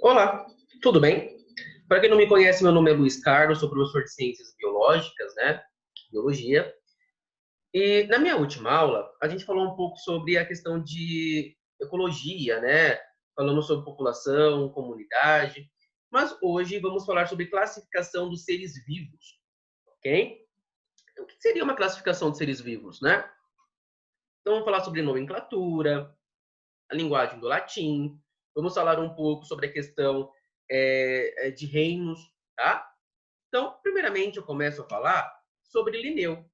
Olá, tudo bem? Para quem não me conhece, meu nome é Luiz Carlos, sou professor de Ciências Biológicas, né? Biologia. E na minha última aula, a gente falou um pouco sobre a questão de ecologia, né? Falando sobre população, comunidade. Mas hoje vamos falar sobre classificação dos seres vivos, ok? O que seria uma classificação de seres vivos, né? Então vamos falar sobre nomenclatura, a linguagem do latim, vamos falar um pouco sobre a questão de reinos, tá? Então, primeiramente, eu começo a falar sobre Linneu.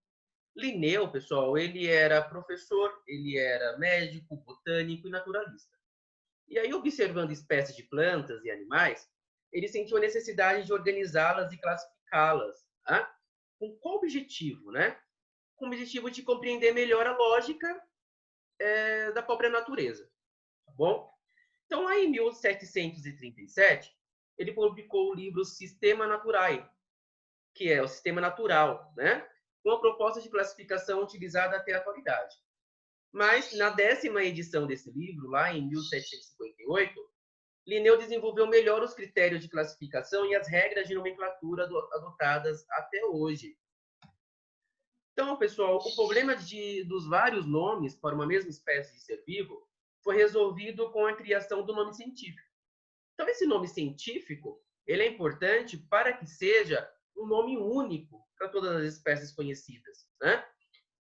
Linneu, pessoal, ele era professor, ele era médico, botânico e naturalista. E aí, observando espécies de plantas e animais, ele sentiu a necessidade de organizá-las e classificá-las. Tá? Com qual objetivo, né? Com o objetivo de compreender melhor a lógica da própria natureza. Tá bom? Então, lá em 1737, ele publicou o livro Sistema Naturae, que é o sistema natural, né? Com a proposta de classificação utilizada até a atualidade. Mas, na 10ª edição desse livro, lá em 1758, Linneu desenvolveu melhor os critérios de classificação e as regras de nomenclatura adotadas até hoje. Então, pessoal, o problema dos vários nomes para uma mesma espécie de ser vivo foi resolvido com a criação do nome científico. Então, esse nome científico, ele é importante para que seja um nome único para todas as espécies conhecidas, né?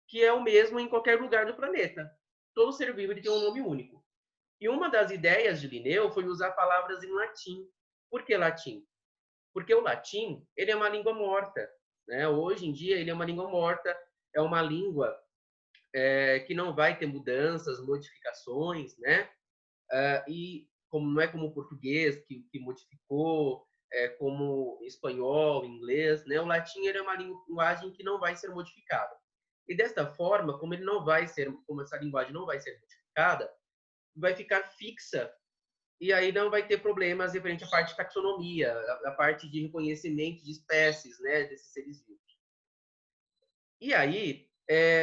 Que é o mesmo em qualquer lugar do planeta. Todo ser vivo ele tem um nome único. E uma das ideias de Linneu foi usar palavras em latim. Por que latim? Porque o latim ele é uma língua morta, né? Hoje em dia ele é uma língua morta, é uma língua que não vai ter mudanças, modificações, né? E como não é como o português que modificou, como espanhol, inglês, né? O latim ele é uma linguagem que não vai ser modificada. E desta forma, como ele não vai ser, como essa linguagem não vai ser modificada, vai ficar fixa e aí não vai ter problemas referente à parte de taxonomia, a parte de reconhecimento de espécies, né, desses seres vivos. E aí,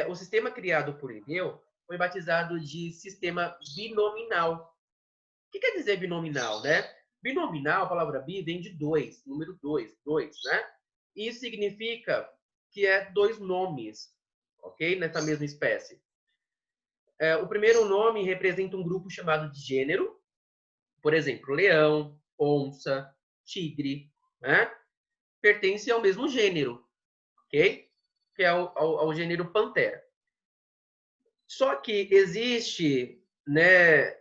o sistema criado por Linneu foi batizado de sistema binominal. O que quer dizer binominal, né? Binominal, a palavra bi vem de dois, número dois, né? Isso significa que é dois nomes, ok? Nessa mesma espécie. O primeiro nome representa um grupo chamado de gênero, por exemplo, leão, onça, tigre, né? Pertence ao mesmo gênero, ok? Que é ao gênero Panthera. Só que existe, né,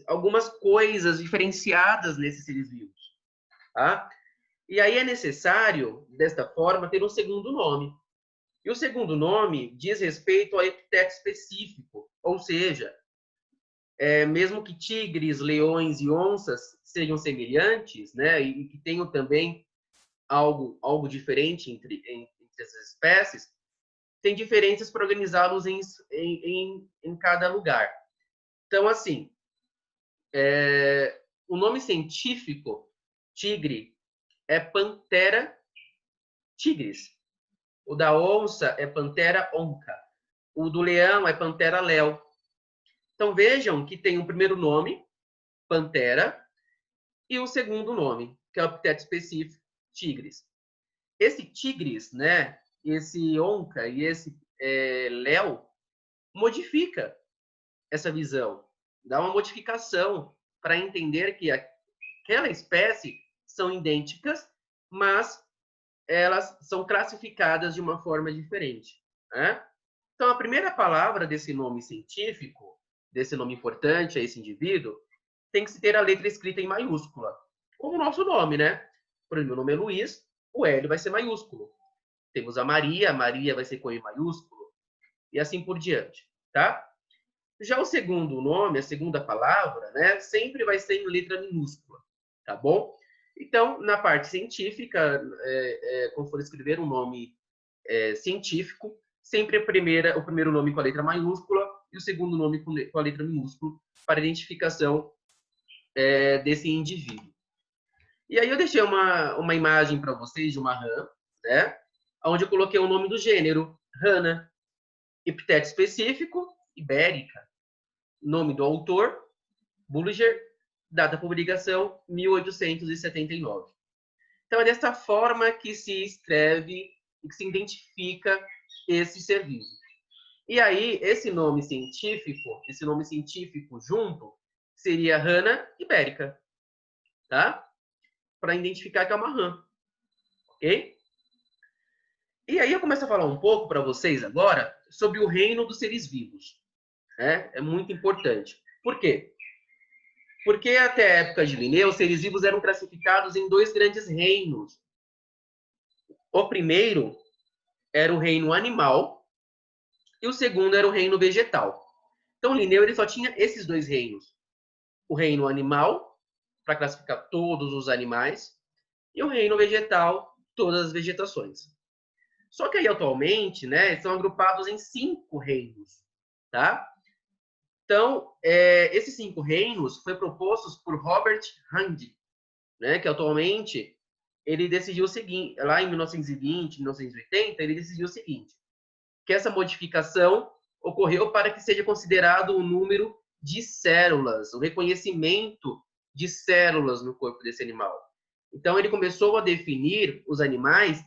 algumas coisas diferenciadas nesses seres vivos, tá? E aí é necessário, desta forma, ter um segundo nome. E o segundo nome diz respeito ao epiteto específico, ou seja, mesmo que tigres, leões e onças sejam semelhantes, né, e que tenham também algo diferente entre essas espécies, tem diferenças para organizá-los em cada lugar. Então, assim, o nome científico, tigre, é Panthera tigris. O da onça é Panthera onca. O do leão é Panthera leo. Então, vejam que tem o primeiro nome, Panthera, e o segundo nome, que é o epiteto específico, tigris. Esse tigris, né, esse onca e esse leo, modifica essa visão, dá uma modificação para entender que aquela espécie são idênticas, mas elas são classificadas de uma forma diferente, né? Então, a primeira palavra desse nome científico, desse nome importante a esse indivíduo, tem que se ter a letra escrita em maiúscula, como o nosso nome, né? Por exemplo, meu nome é Luiz, o L vai ser maiúsculo. Temos a Maria vai ser com E maiúsculo, e assim por diante, tá? Já o segundo nome, a segunda palavra, né, sempre vai ser em letra minúscula, tá bom? Então, na parte científica, quando for escrever um nome científico, sempre o primeiro nome com a letra maiúscula e o segundo nome com a letra minúscula para identificação desse indivíduo. E aí eu deixei uma imagem para vocês de uma rã, né? Onde eu coloquei o nome do gênero, rana, epiteto específico, ibérica, nome do autor, Bullinger, Data de publicação, 1879. Então, é dessa forma que se escreve e que se identifica esse ser vivo. E aí, esse nome científico junto, seria rana ibérica, tá? Para identificar que é uma rã, ok? E aí eu começo a falar um pouco para vocês agora sobre o reino dos seres vivos. Né? É muito importante. Por quê? Porque até a época de Linneu, os seres vivos eram classificados em dois grandes reinos. O primeiro era o reino animal e o segundo era o reino vegetal. Então, Linneu ele só tinha esses dois reinos. O reino animal, para classificar todos os animais, e o reino vegetal, todas as vegetações. Só que aí, atualmente, né, são agrupados em 5 reinos, tá? Então, esses 5 reinos foram propostos por Robert Hund, né, que atualmente ele decidiu o seguinte, lá em 1920, 1980, ele decidiu o seguinte, que essa modificação ocorreu para que seja considerado o número de células, o reconhecimento de células no corpo desse animal. Então, ele começou a definir os animais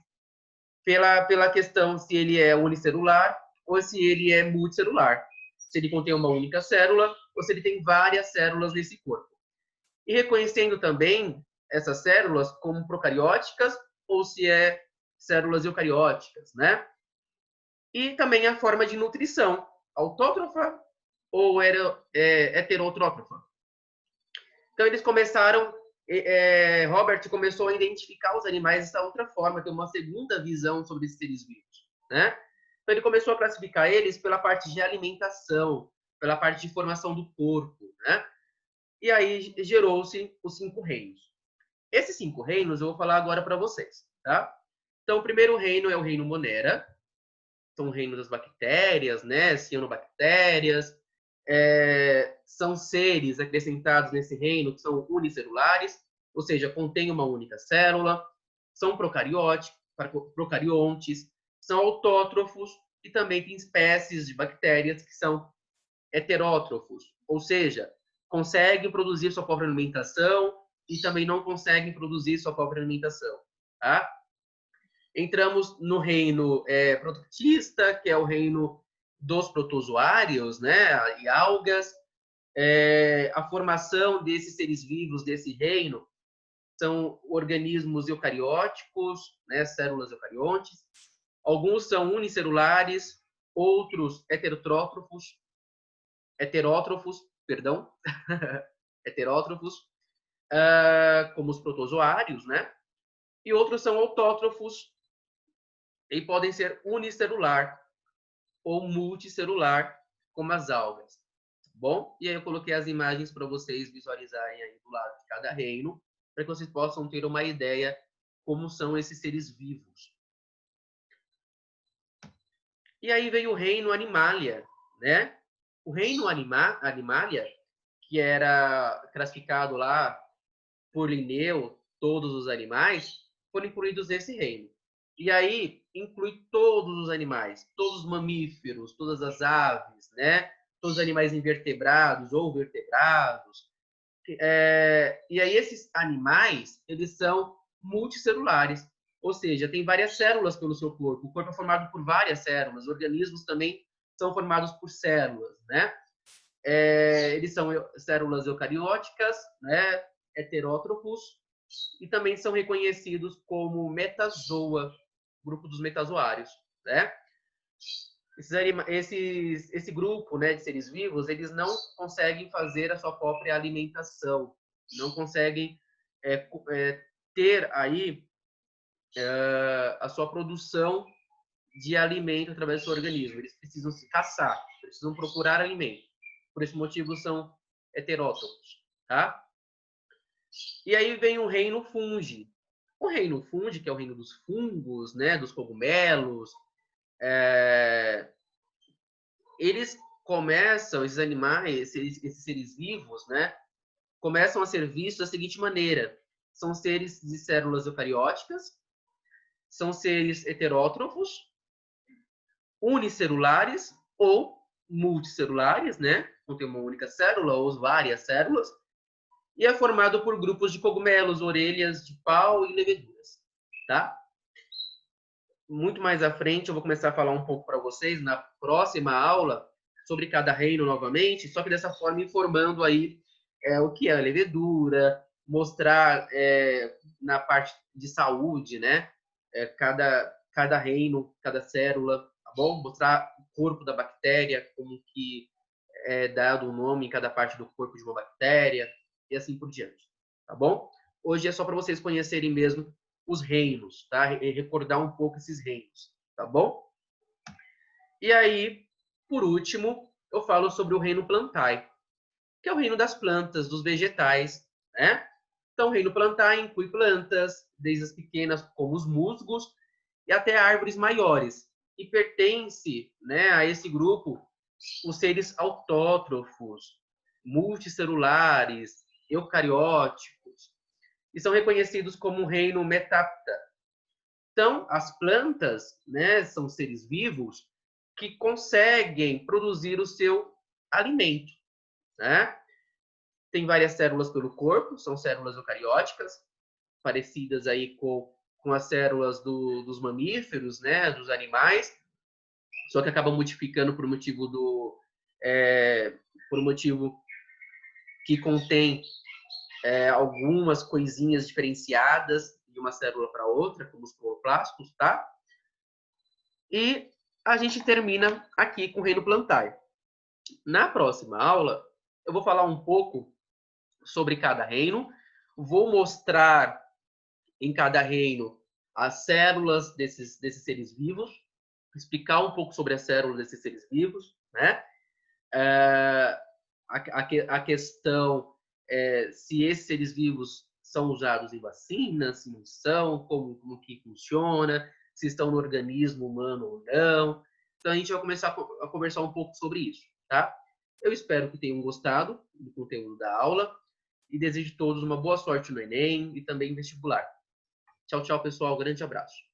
pela questão se ele é unicelular ou se ele é multicelular. Se ele contém uma única célula ou se ele tem várias células nesse corpo. E reconhecendo também essas células como procarióticas ou se é células eucarióticas, né? E também a forma de nutrição, autótrofa ou heterotrótrofa. Então, eles começaram, Robert começou a identificar os animais dessa outra forma, ter uma segunda visão sobre esses seres vivos, né? Então, ele começou a classificar eles pela parte de alimentação, pela parte de formação do corpo, né? E aí gerou-se os 5 reinos. Esses 5 reinos eu vou falar agora para vocês, tá? Então, o primeiro reino é o reino Monera, são o reino das bactérias, né? Cianobactérias. São seres acrescentados nesse reino que são unicelulares, ou seja, contêm uma única célula, são procariontes, são autótrofos e também tem espécies de bactérias que são heterótrofos, ou seja, conseguem produzir sua própria alimentação e também não conseguem produzir sua própria alimentação, tá? Entramos no reino produtista, que é o reino dos protozoários, né, e algas. A formação desses seres vivos desse reino são organismos eucarióticos, né, células eucariontes. Alguns são unicelulares, outros heterótrofos, perdão, heterótrofos, como os protozoários, né? E outros são autótrofos e podem ser unicelular ou multicelular, como as algas. Bom, e aí eu coloquei as imagens para vocês visualizarem aí do lado de cada reino, para que vocês possam ter uma ideia como são esses seres vivos. E aí veio o reino Animalia, né? O reino Animalia, que era classificado lá por Linneu, todos os animais, foram incluídos nesse reino. E aí inclui todos os animais, todos os mamíferos, todas as aves, né? Todos os animais invertebrados ou vertebrados. E aí esses animais, eles são multicelulares, ou seja, tem várias células pelo seu corpo. O corpo é formado por várias células. Organismos também são formados por células, né? Eles são células eucarióticas, né? Heterótrofos, e também são reconhecidos como metazoa, grupo dos metazoários, né? Esse grupo, né, de seres vivos, eles não conseguem fazer a sua própria alimentação, não conseguem ter aí a sua produção de alimento através do seu organismo. Eles precisam se caçar, precisam procurar alimento. Por esse motivo são heterótrofos, tá? E aí vem o reino fungi. O reino fungi, que é o reino dos fungos, né, dos cogumelos, eles começam, esses animais, esses seres vivos, né, começam a ser vistos da seguinte maneira. São seres de células eucarióticas, são seres heterótrofos, unicelulares ou multicelulares, né, contém uma única célula ou várias células, e é formado por grupos de cogumelos, orelhas de pau e leveduras, tá? Muito mais à frente eu vou começar a falar um pouco para vocês na próxima aula sobre cada reino novamente, só que dessa forma informando aí o que é a levedura, mostrar na parte de saúde, né? Cada reino, cada célula, tá bom? Mostrar o corpo da bactéria, como que é dado o nome em cada parte do corpo de uma bactéria e assim por diante, tá bom? Hoje é só para vocês conhecerem mesmo os reinos, tá? E recordar um pouco esses reinos, tá bom? E aí, por último, eu falo sobre o reino Plantae, que é o reino das plantas, dos vegetais, né? Então, o reino Plantae inclui plantas, desde as pequenas, como os musgos, e até árvores maiores. E pertence, né, a esse grupo os seres autótrofos, multicelulares, eucarióticos, e são reconhecidos como um reino metápta. Então, as plantas, né, são seres vivos que conseguem produzir o seu alimento, né? Tem várias células pelo corpo, são células eucarióticas, parecidas aí com as células dos mamíferos, né, dos animais, só que acabam modificando por um motivo que contém algumas coisinhas diferenciadas de uma célula para outra, como os cloroplastos, tá? E a gente termina aqui com o reino Plantae. Na próxima aula, eu vou falar um pouco sobre cada reino, vou mostrar em cada reino as células desses seres vivos, explicar um pouco sobre as células desses seres vivos, né? A questão se esses seres vivos são usados em vacinas, se não são, como que funciona, se estão no organismo humano ou não. Então a gente vai começar a conversar um pouco sobre isso, tá? Eu espero que tenham gostado do conteúdo da aula e desejo a todos uma boa sorte no Enem e também no vestibular. Tchau, tchau, pessoal. Grande abraço.